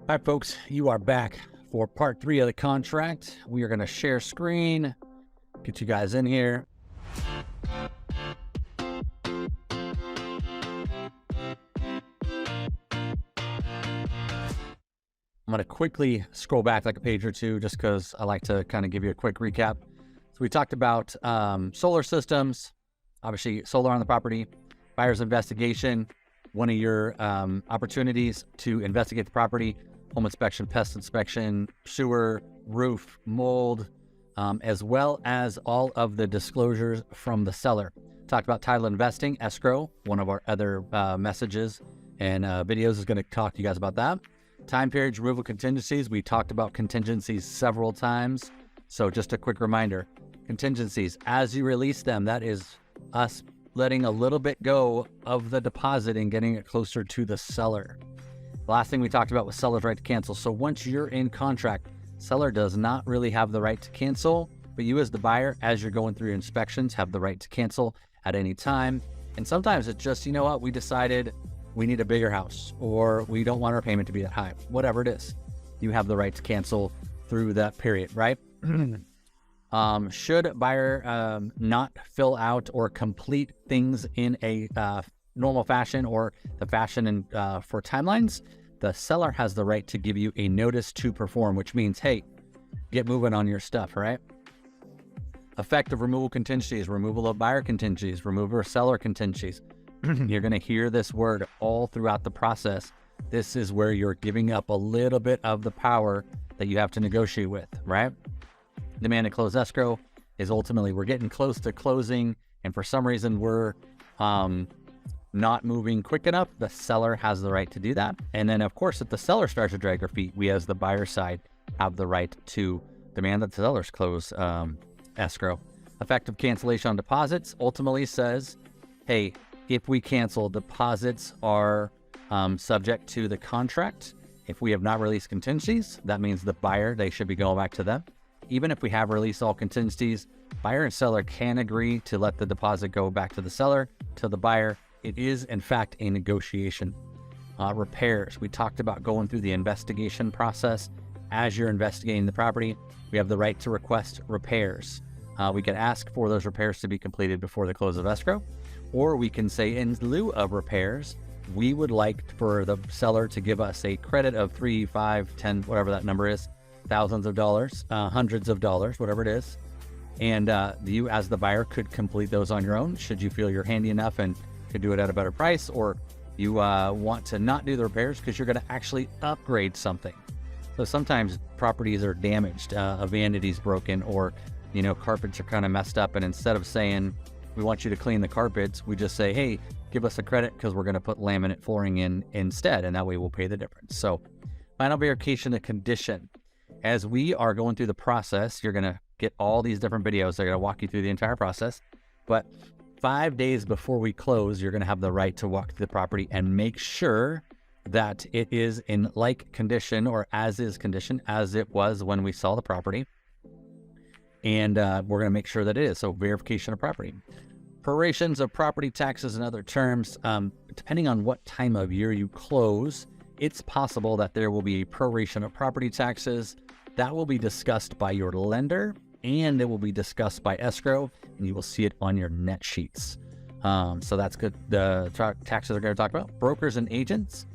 Hi, folks. You are back for part 3 of the contract. We are going to share screen, get you guys in here. I'm going to quickly scroll back like a page or two just because I like to kind of give you a quick recap. So we talked about solar systems, obviously solar on the property, buyer's investigation, one of your opportunities to investigate the property, home inspection, pest inspection, sewer, roof, mold, as well as all of the disclosures from the seller. Talked about title investing, escrow, one of our other messages and videos is going to talk to you guys about that. Time period, removal contingencies. We talked about contingencies several times. So just a quick reminder, contingencies, as you release them, that is us letting a little bit go of the deposit and getting it closer to the seller. The last thing we talked about was seller's right to cancel. So once you're in contract, seller does not really have the right to cancel, but you as the buyer, as you're going through your inspections, have the right to cancel at any time. And sometimes it's just, you know what, we decided we need a bigger house, or we don't want our payment to be that high, whatever it is. You have the right to cancel through that period, right? Should buyer not fill out or complete things in a normal fashion or the fashion for timelines, the seller has the right to give you a notice to perform, which means, hey, get moving on your stuff, right? Effective removal contingencies, removal of buyer contingencies, removal of seller contingencies. You're going to hear this word all throughout the process. This is where you're giving up a little bit of the power that you have to negotiate with, right? Demand to close escrow is ultimately we're getting close to closing, and for some reason we're not moving quick enough. The seller has the right to do that. And then, of course, if the seller starts to drag their feet, we as the buyer side have the right to demand that the sellers close escrow. Effective cancellation on deposits ultimately says, hey, if we cancel, deposits are subject to the contract. If we have not released contingencies, that means the buyer, they should be going back to them. Even if we have released all contingencies, buyer and seller can agree to let the deposit go back to the seller, to the buyer. It is, in fact, a negotiation. Repairs. We talked about going through the investigation process. As you're investigating the property, we have the right to request repairs. We can ask for those repairs to be completed before the close of escrow, or we can say in lieu of repairs, we would like for the seller to give us a credit of 3, 5, 10, whatever that number is, thousands of dollars, hundreds of dollars, whatever it is. And you as the buyer could complete those on your own should you feel you're handy enough and could do it at a better price, or you want to not do the repairs because you're going to actually upgrade something. So sometimes properties are damaged, a vanity's broken, or carpets are kind of messed up, and instead of saying we want you to clean the carpets, we just say, hey, give us a credit because we're going to put laminate flooring in instead, and that way we'll pay the difference. So final verification of condition. As we are going through the process, you're going to get all these different videos. They're going to walk you through the entire process, but 5 days before we close, you're going to have the right to walk through the property and make sure that it is in like condition or as is condition as it was when we saw the property. And we're going to make sure that it is. So verification of property. Prorations of property taxes and other terms. Depending on what time of year you close, it's possible that there will be a proration of property taxes. That will be discussed by your lender, and it will be discussed by escrow, and you will see it on your net sheets. So that's good. The taxes are going to talk about. Brokers and agents.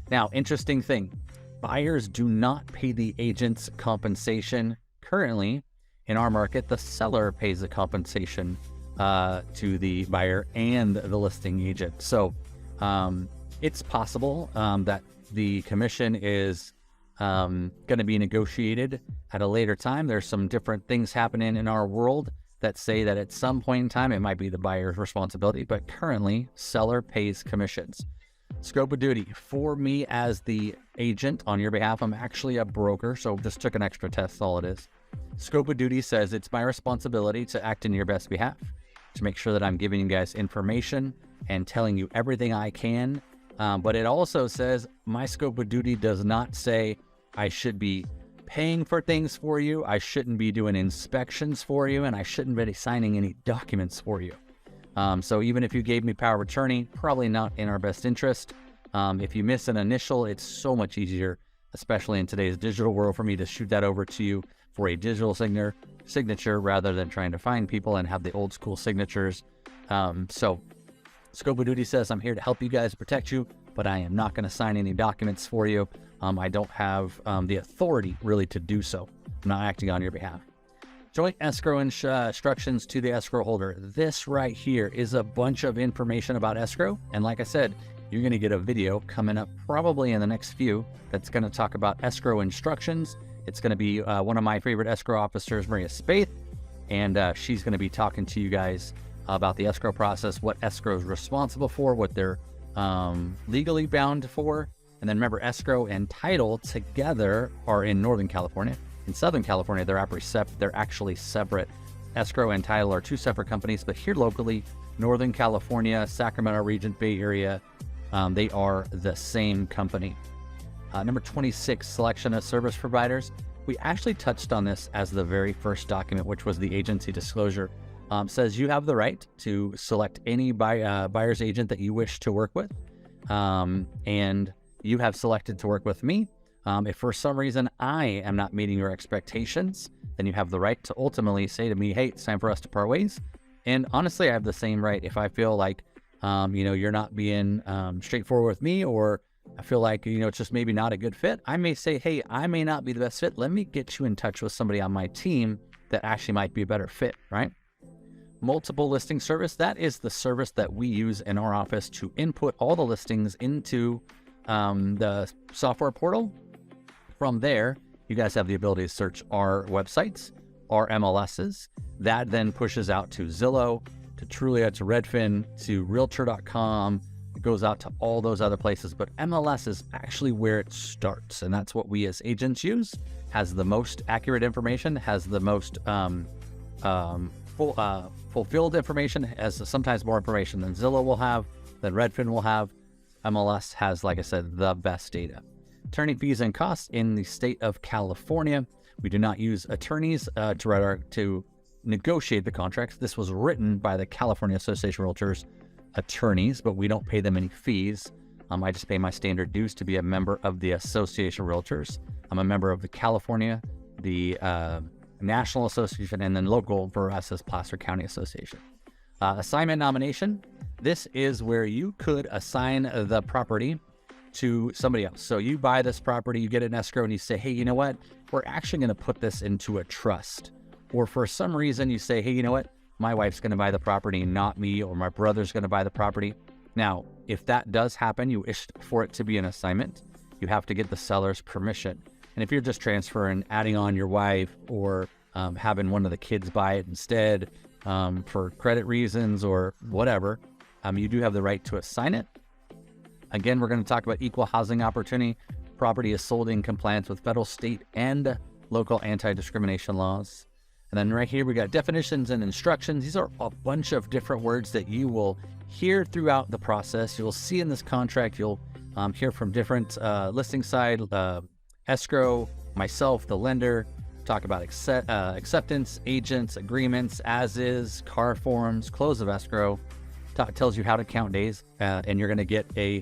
Now, interesting thing. Buyers do not pay the agent's compensation. Currently, in our market, the seller pays the compensation to the buyer and the listing agent. So it's possible that the commission is going to be negotiated at a later time. There's some different things happening in our world that say that at some point in time, it might be the buyer's responsibility, but currently seller pays commissions. Scope of duty. For me as the agent on your behalf, I'm actually a broker, so just took an extra test, all it is. Scope of duty says it's my responsibility to act in your best behalf, to make sure that I'm giving you guys information and telling you everything I can. But it also says my scope of duty does not say I should be paying for things for you, I shouldn't be doing inspections for you, and I shouldn't be signing any documents for you. So even if you gave me power of attorney, probably not in our best interest. If you miss an initial, it's so much easier especially in today's digital world, for me to shoot that over to you for a digital signature rather than trying to find people and have the old school signatures. So scope of duty says I'm here to help you guys, protect you, but I am not going to sign any documents for you. I don't have the authority really to do so. I'm not acting on your behalf. Joint escrow instructions to the escrow holder. This right here is a bunch of information about escrow. And like I said, you're going to get a video coming up probably in the next few that's going to talk about escrow instructions. It's going to be one of my favorite escrow officers, Maria Spaeth, and she's going to be talking to you guys about the escrow process, what escrow is responsible for, what they're legally bound for. And then remember, escrow and title together are in Northern California. In Southern California, they're actually separate. Escrow and title are two separate companies, but here locally, Northern California, Sacramento region, Bay Area, they are the same company. Number 26, selection of service providers. We actually touched on this as the very first document, which was the agency disclosure. Says you have the right to select any buyer's agent that you wish to work with. And you have selected to work with me. If for some reason I am not meeting your expectations, then you have the right to ultimately say to me, hey, it's time for us to part ways. And honestly, I have the same right if I feel like, you're not being straightforward with me, or I feel like, it's just maybe not a good fit. I may say, hey, I may not be the best fit. Let me get you in touch with somebody on my team that actually might be a better fit, right? Multiple listing service. That is the service that we use in our office to input all the listings into the software portal. From there, you guys have the ability to search our websites, our MLSs. That then pushes out to Zillow, to Trulia, to Redfin, to Realtor.com. It goes out to all those other places, but MLS is actually where it starts, and that's what we as agents use. Has the most accurate information, has the most fulfilled information, has sometimes more information than Zillow will have, than Redfin will have. MLS has, like I said, the best data. Attorney fees and costs in the state of California. We do not use attorneys to negotiate the contracts. This was written by the California Association of Realtors attorneys, but we don't pay them any fees. I just pay my standard dues to be a member of the Association of Realtors. I'm a member of the California, the National Association, and then local for us as Placer County Association. Assignment nomination. This is where you could assign the property to somebody else. So you buy this property, you get an escrow, and you say, hey, you know what? We're actually going to put this into a trust. Or for some reason you say, hey, you know what? My wife's going to buy the property, not me, or my brother's going to buy the property. Now, if that does happen, you wish for it to be an assignment, you have to get the seller's permission. And if you're just transferring, adding on your wife, or having one of the kids buy it instead for credit reasons or whatever, you do have the right to assign it. Again, we're going to talk about equal housing opportunity. Property is sold in compliance with federal, state, and local anti-discrimination laws. And then right here, we got definitions and instructions. These are a bunch of different words that you will hear throughout the process. You'll see in this contract, you'll hear from different listing side, escrow, myself, the lender, talk about acceptance, agents, agreements, as is, car forms, close of escrow, tells you how to count days. And you're going to get a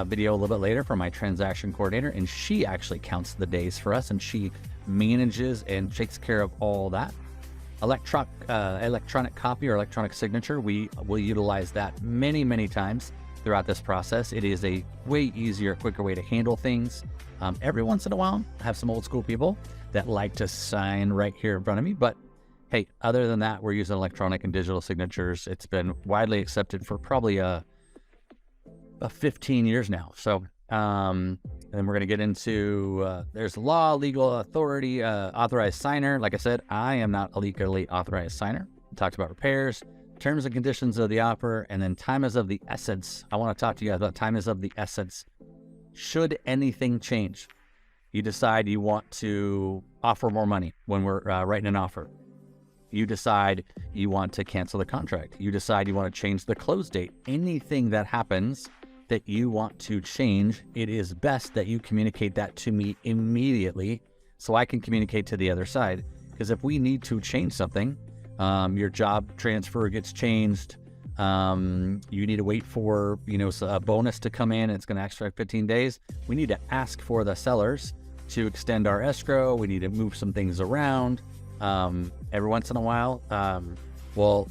video a little bit later from my transaction coordinator, and she actually counts the days for us, and she manages and takes care of all that. Electronic copy or electronic signature, we will utilize that many times throughout this process. It is a way easier, quicker way to handle things. Every once in a while, I have some old school people that like to sign right here in front of me, but hey, other than that, we're using electronic and digital signatures. It's been widely accepted for probably 15 years now. So, and then we're going to get into, there's law, legal authority, authorized signer. Like I said, I am not a legally authorized signer. We talked about repairs, terms and conditions of the offer, and then time is of the essence. I want to talk to you guys about time is of the essence. Should anything change, you decide you want to offer more money when we're writing an offer. You decide you want to cancel the contract. You decide you want to change the close date. Anything that happens that you want to change, it is best that you communicate that to me immediately so I can communicate to the other side. Because if we need to change something, your job transfer gets changed, You need to wait for, a bonus to come in. It's going to extract 15 days. We need to ask for the sellers to extend our escrow. We need to move some things around. Every once in a while, we'll,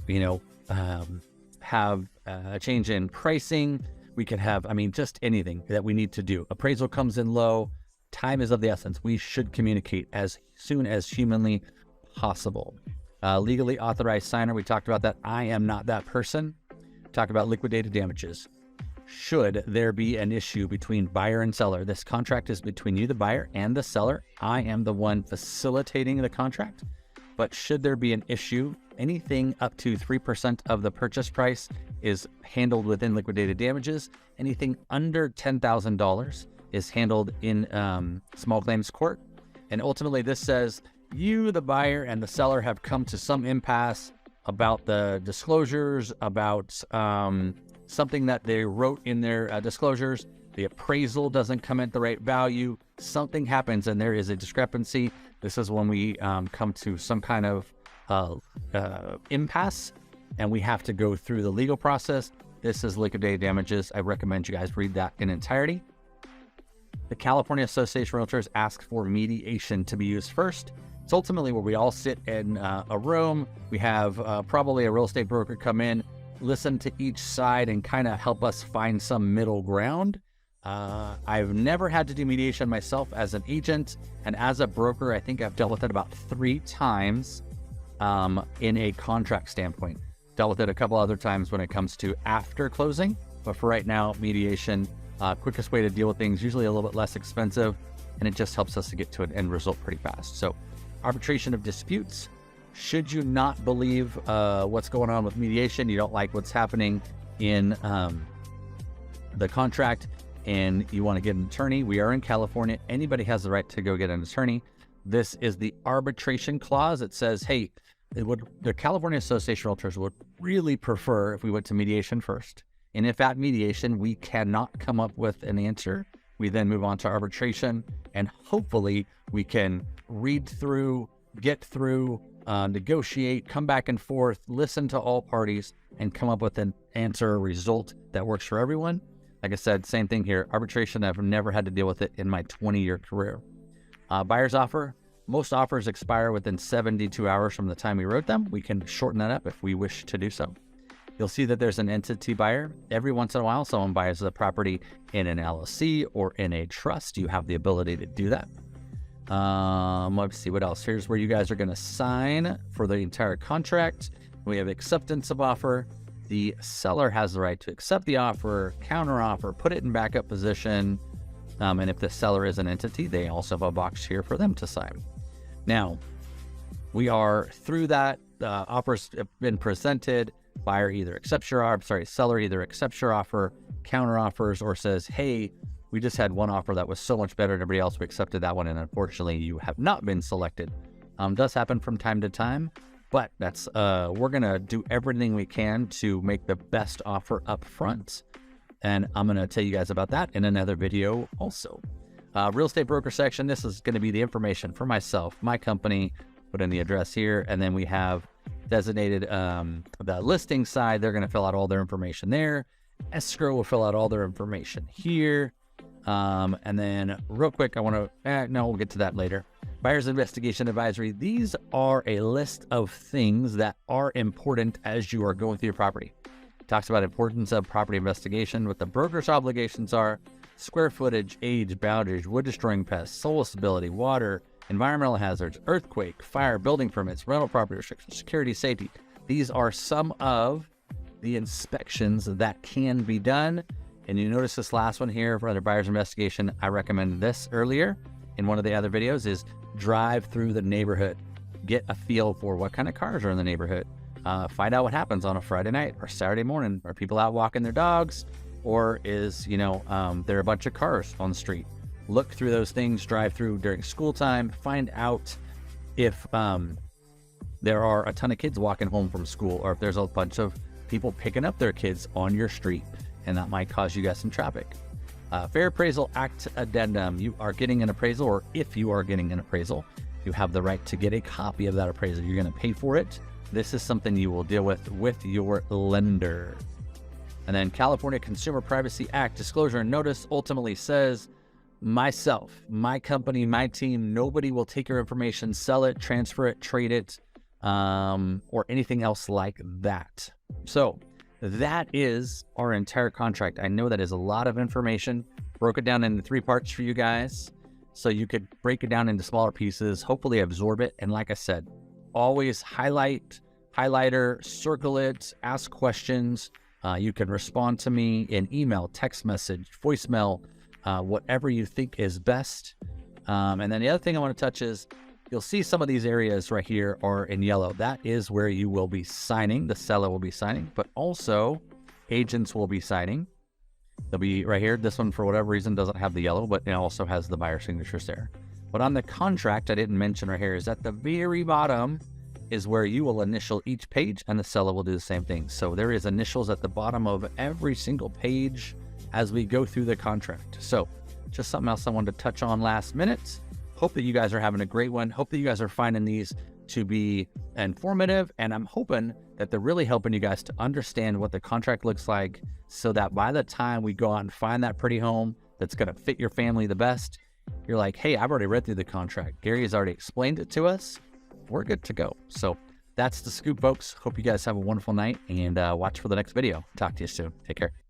have a change in pricing. We could have, just anything that we need to do. Appraisal comes in low. Time is of the essence. We should communicate as soon as humanly possible. Legally authorized signer, we talked about that. I am not that person. Talk about liquidated damages. Should there be an issue between buyer and seller, this contract is between you, the buyer, and the seller. I am the one facilitating the contract. But should there be an issue, anything up to 3% of the purchase price is handled within liquidated damages. Anything under $10,000 is handled in small claims court. And ultimately this says you, the buyer, and the seller have come to some impasse about the disclosures, about something that they wrote in their disclosures. The appraisal doesn't come at the right value. Something happens and there is a discrepancy. This is when we come to some kind of impasse and we have to go through the legal process. This is liquidated damages. I recommend you guys read that in entirety. The California Association of Realtors asks for mediation to be used first. It's ultimately where we all sit in a room. We have probably a real estate broker come in, listen to each side and kind of help us find some middle ground. I've never had to do mediation myself as an agent, and as a broker, I think I've dealt with it about 3 times in a contract standpoint. Dealt with it a couple other times when it comes to after closing, but for right now, mediation, quickest way to deal with things, usually a little bit less expensive, and it just helps us to get to an end result pretty fast. So arbitration of disputes. Should you not believe what's going on with mediation, you don't like what's happening in the contract, and you want to get an attorney, we are in California. Anybody has the right to go get an attorney. This is the arbitration clause. It says, hey, the California Association of Realtors would really prefer if we went to mediation first. And if at mediation we cannot come up with an answer, we then move on to arbitration, and hopefully we can read through, get through, negotiate, come back and forth, listen to all parties, and come up with an answer or result that works for everyone. Like I said, same thing here. Arbitration, I've never had to deal with it in my 20-year career. Buyer's offer. Most offers expire within 72 hours from the time we wrote them. We can shorten that up if we wish to do so. You'll see that there's an entity buyer. Every once in a while, someone buys the property in an LLC or in a trust. You have the ability to do that. Let's see what else. Here's where you guys are going to sign for the entire contract. We have acceptance of offer. The seller has the right to accept the offer, counter offer, put it in backup position. And if the seller is an entity, they also have a box here for them to sign. Now, we are through that. Offers have been presented. Buyer either accepts your offer, seller either accepts your offer, counter offers, or says, hey, we just had one offer that was so much better than everybody else. We accepted that one, and unfortunately, you have not been selected. Does happen from time to time, but that's we're gonna do everything we can to make the best offer up front, and I'm gonna tell you guys about that in another video also. Real estate broker section. This is going to be the information for myself, my company. Put in the address here, and then we have designated the listing side. They're going to fill out all their information there. Escrow will fill out all their information here. And then real quick, I want to, no, we'll get to that later. Buyer's investigation advisory. These are a list of things that are important as you are going through your property. It talks about importance of property investigation, what the broker's obligations are, square footage, age, boundaries, wood destroying pests, soil stability, water, environmental hazards, earthquake, fire, building permits, rental property restrictions, security, safety. These are some of the inspections that can be done. And you notice this last one here for the buyer's investigation. I recommend this earlier in one of the other videos is drive through the neighborhood. Get a feel for what kind of cars are in the neighborhood. Find out what happens on a Friday night or Saturday morning. Are people out walking their dogs? Or is, there are a bunch of cars on the street? Look through those things, drive through during school time, find out if there are a ton of kids walking home from school, or if there's a bunch of people picking up their kids on your street, and that might cause you guys some traffic. Fair Appraisal Act Addendum. You are getting an appraisal, or if you are getting an appraisal, you have the right to get a copy of that appraisal. You're going to pay for it. this is something you will deal with your lender. And then California Consumer Privacy Act disclosure and notice ultimately says, myself, my company, my team, nobody will take your information, sell it, transfer it, trade it, or anything else like that. So that is our entire contract. I know that is a lot of information. Broke it down into 3 parts for you guys, so you could break it down into smaller pieces, hopefully absorb it. And like I said, always highlighter, circle it, ask questions. You can respond to me in email, text message, voicemail, whatever you think is best. And then the other thing I want to touch is, you'll see some of these areas right here are in yellow. That is where you will be signing. The seller will be signing, but also agents will be signing. They'll be right here. This one, for whatever reason, doesn't have the yellow, but it also has the buyer signatures there. But on the contract, I didn't mention right here, is at the very bottom is where you will initial each page, and the seller will do the same thing. So there is initials at the bottom of every single page as we go through the contract. So just something else I wanted to touch on last minute. Hope that you guys are having a great one. Hope that you guys are finding these to be informative, and I'm hoping that they're really helping you guys to understand what the contract looks like, so that by the time we go out and find that pretty home that's going to fit your family the best, you're like, hey, I've already read through the contract. Gary has already explained it to us. We're good to go. So that's the scoop, folks. Hope you guys have a wonderful night, and watch for the next video. Talk to you soon. Take care.